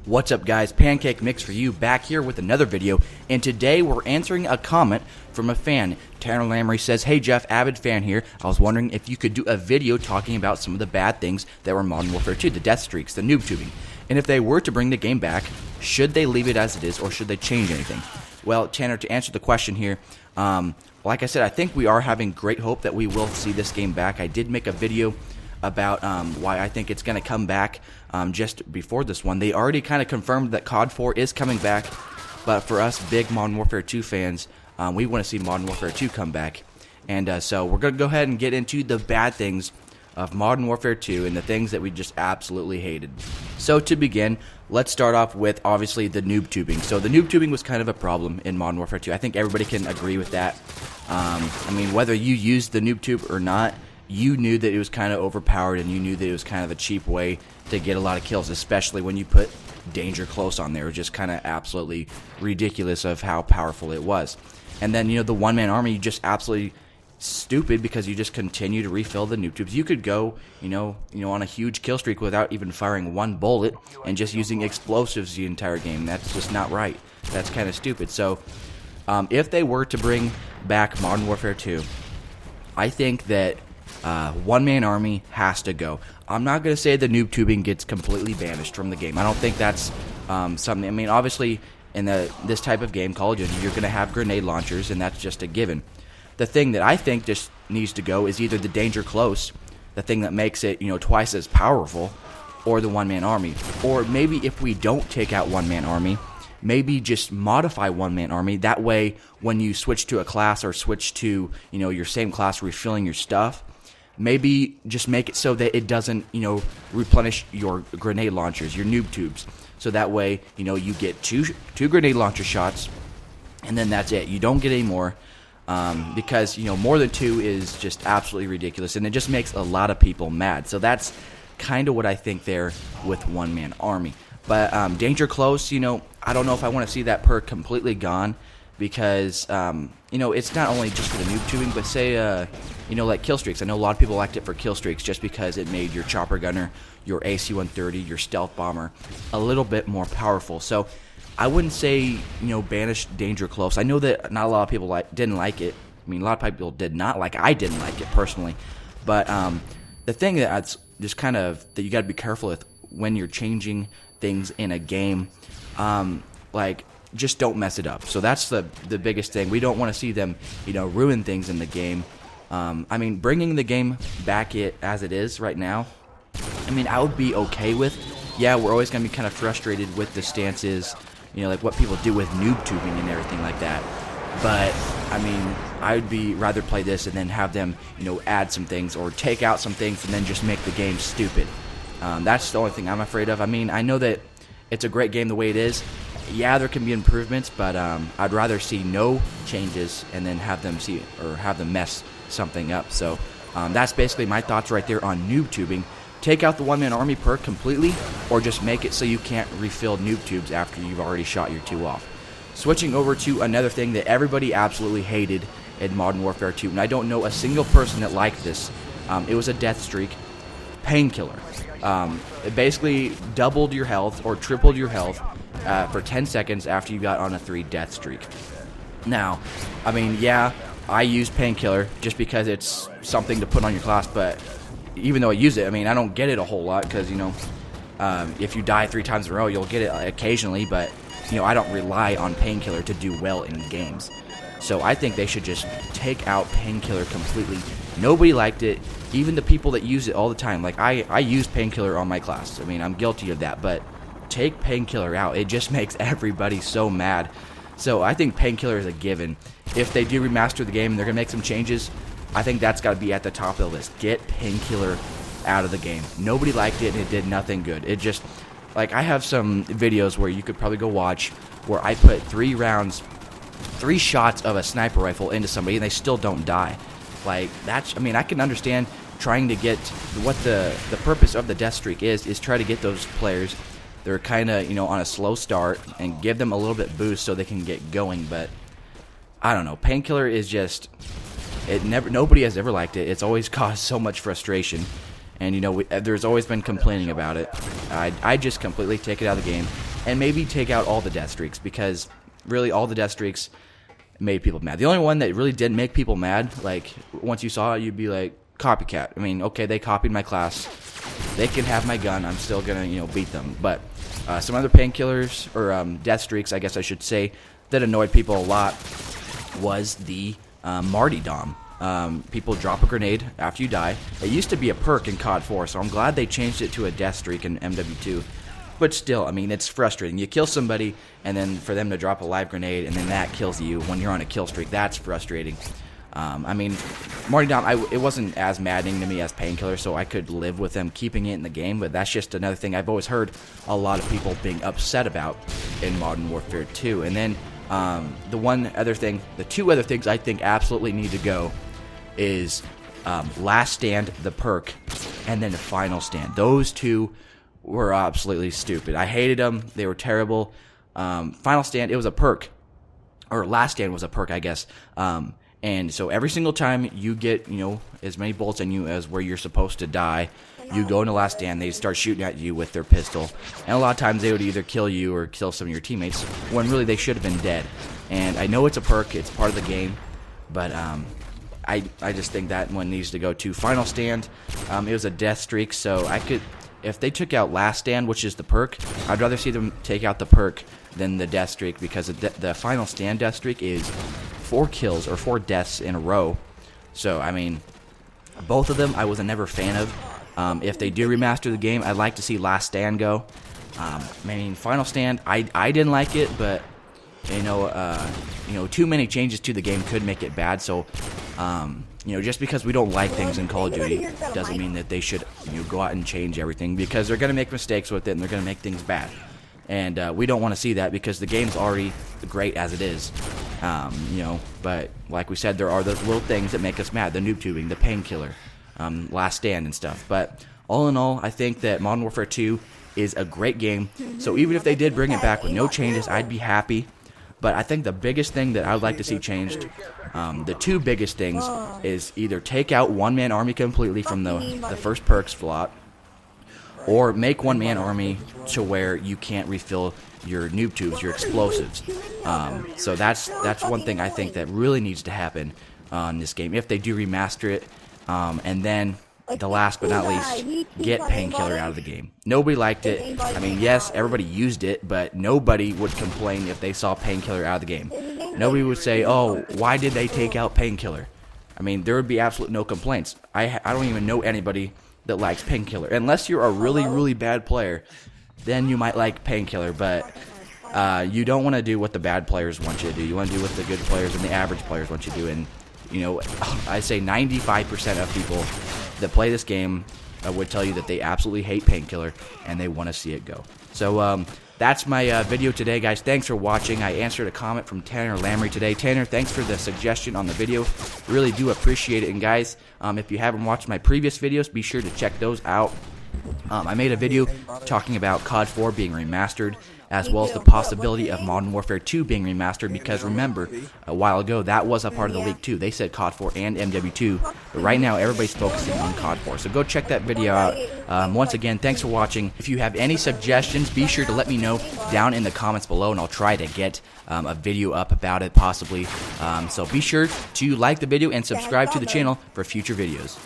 What's up, guys? Pancake Mix for you, back here with another video, and today we're answering a comment from a fan. Tanner Lamry says, "Hey Jeff, avid fan here. I was wondering if you could do a video talking about some of the bad things that were in Modern Warfare 2, the death streaks, the noob tubing, and if they were to bring the game back, should they leave it as it is or should they change anything?" Well, Tanner, to answer the question here, like I said, I think we are having great hope that we will see this game back. I did make a video about why I think it's going to come back just before this one. They already kind of confirmed that COD 4 is coming back, but for us big Modern Warfare 2 fans, we want to see Modern Warfare 2 come back. And so we're going to go ahead and get into the bad things of Modern Warfare 2 and the things that we just absolutely hated. So to begin, let's start off with obviously the noob tubing. So the noob tubing was kind of a problem in Modern Warfare 2. I think everybody can agree with that. I mean, whether you used the noob tube or not, you knew that it was kind of overpowered, and you knew that it was kind of a cheap way to get a lot of kills, especially when you put Danger Close on there. It was just kind of absolutely ridiculous of how powerful it was. And then, the one-man army, you just absolutely stupid because you just continue to refill the noob tubes. You could go, on a huge kill streak without even firing one bullet and just using explosives the entire game. That's just not right. That's kind of stupid. So, if they were to bring back Modern Warfare 2, I think that one-man army has to go. I'm not going to say the noob tubing gets completely banished from the game. I don't think that's something. I mean, obviously, in this type of game, Call of Duty, you're going to have grenade launchers, and that's just a given. The thing that I think just needs to go is either the Danger Close, the thing that makes it, twice as powerful, or the one-man army. Or maybe if we don't take out one-man army, maybe just modify one-man army. That way, when you switch to a class or switch to, your same class, refilling your stuff, maybe just make it so that it doesn't, replenish your grenade launchers, your noob tubes. So that way, you get two grenade launcher shots, and then that's it. You don't get any more, because, more than two is just absolutely ridiculous, and it just makes a lot of people mad. So that's kind of what I think there with one-man army. But Danger Close, I don't know if I want to see that perk completely gone, because, it's not only just for the noob tubing, but say, like kill streaks. I know a lot of people liked it for kill streaks just because it made your chopper gunner, your AC-130, your stealth bomber a little bit more powerful. So I wouldn't say, banish Danger Close. I know that not a lot of people didn't like it. I mean, a lot of people did not like it. I didn't like it personally. But the thing that's just kind of that you got to be careful with when you're changing things in a game, just don't mess it up. So that's the biggest thing. We don't want to see them, ruin things in the game. I mean, bringing the game back as it is right now, I would be okay with. Yeah, we're always going to be kind of frustrated with the stances, like what people do with noob tubing and everything like that. But, I would rather play this and then have them, add some things or take out some things and then just make the game stupid. That's the only thing I'm afraid of. I know that it's a great game the way it is. Yeah, there can be improvements, but I'd rather see no changes and then have them mess something up. So that's basically my thoughts right there on noob tubing. Take out the one-man army perk completely, or just make it so you can't refill noob tubes after you've already shot your two off. Switching over to another thing that everybody absolutely hated in Modern Warfare 2, and I don't know a single person that liked this. It was a death streak. Painkiller. It basically doubled your health or tripled your health for 10 seconds after you got on a 3 death streak. Now, yeah, I use Painkiller just because it's something to put on your class, but even though I use it, I don't get it a whole lot because, if you die 3 times in a row, you'll get it occasionally, but, I don't rely on Painkiller to do well in games. So I think they should just take out Painkiller completely. Nobody liked it, even the people that use it all the time. Like, I use Painkiller on my class. I'm guilty of that, but take Painkiller out. It just makes everybody so mad. So I think Painkiller is a given. If they do remaster the game and they're going to make some changes, I think that's got to be at the top of the list. Get Painkiller out of the game. Nobody liked it and it did nothing good. It just, I have some videos where you could probably go watch where I put 3 shots of a sniper rifle into somebody and they still don't die. That's, I can understand trying to get what the purpose of the death streak is try to get those players. They're kind of, on a slow start and give them a little bit boost so they can get going. But I don't know. Painkiller is just, nobody has ever liked it. It's always caused so much frustration. And, there's always been complaining about it. I just completely take it out of the game. and maybe take out all the death streaks, because really all the death streaks made people mad. The only one that really didn't make people mad, like once you saw it, you'd be like, copycat. I mean, okay, they copied my class. They can have my gun. I'm still gonna, beat them. But some other painkillers or death streaks, I guess I should say, that annoyed people a lot was the Martyrdom. People drop a grenade after you die. It used to be a perk in COD 4, so I'm glad they changed it to a death streak in MW2. But still, I mean, it's frustrating. You kill somebody, and then for them to drop a live grenade, and then that kills you when you're on a kill streak. That's frustrating. I mean, Martyrdom, it wasn't as maddening to me as Painkiller, so I could live with them keeping it in the game, but that's just another thing I've always heard a lot of people being upset about in Modern Warfare 2. And then the two other things I think absolutely need to go is Last Stand, the perk, and then the Final Stand. Those two were absolutely stupid. I hated them. They were terrible. Final Stand, it was a perk, or Last Stand was a perk, I guess. And so every single time you get, as many bullets in you as where you're supposed to die, you go into Last Stand, they start shooting at you with their pistol. And a lot of times they would either kill you or kill some of your teammates, when really they should have been dead. And I know it's a perk, it's part of the game, but I just think that one needs to go to Final Stand. It was a death streak, so if they took out Last Stand, which is the perk, I'd rather see them take out the perk than the death streak, because the Final Stand death streak is 4 kills or 4 deaths in a row. So, I mean, both of them I was never a fan of. If they do remaster the game, I'd like to see Last Stand go. I mean, Final Stand, I didn't like it, but too many changes to the game could make it bad. So, just because we don't like things in Call of Duty doesn't mean that they should go out and change everything, because they're gonna make mistakes with it and they're gonna make things bad. And we don't want to see that, because the game's already great as it is. But like we said, there are those little things that make us mad: the noob tubing, the Painkiller, Last Stand and stuff. But all in all, I think that Modern Warfare 2 is a great game. So even if they did bring it back with no changes, I'd be happy. But I think the biggest thing that I would like to see changed, the two biggest things, is either take out one-man army completely from the first perks slot, or make one-man army to where you can't refill your noob tubes, your explosives. So that's one thing I think that really needs to happen on this game if they do remaster it. And then the last but not least, get Painkiller out of the game. Nobody liked it. I mean, yes, everybody used it, but nobody would complain if they saw Painkiller out of the game. Nobody would say, oh, why did they take out Painkiller? I mean, there would be absolutely no complaints. I don't even know anybody that likes Painkiller. Unless you're a really, really bad player, then you might like Painkiller, but you don't want to do what the bad players want you to do. You want to do what the good players and the average players want you to do. And, I say 95% of people that play this game would tell you that they absolutely hate Painkiller and they want to see it go. So that's my video today, guys. Thanks for watching. I answered a comment from Tanner Lamry today. Tanner, thanks for the suggestion on the video. Really do appreciate it. And guys, if you haven't watched my previous videos, be sure to check those out. I made a video talking about COD 4 being remastered, as well as the possibility of Modern Warfare 2 being remastered, because remember, a while ago, that was a part of the leak too. They said COD 4 and MW2, but right now everybody's focusing on COD 4. So go check that video out. Once again, thanks for watching. If you have any suggestions, be sure to let me know down in the comments below, and I'll try to get a video up about it possibly. So be sure to like the video and subscribe to the channel for future videos.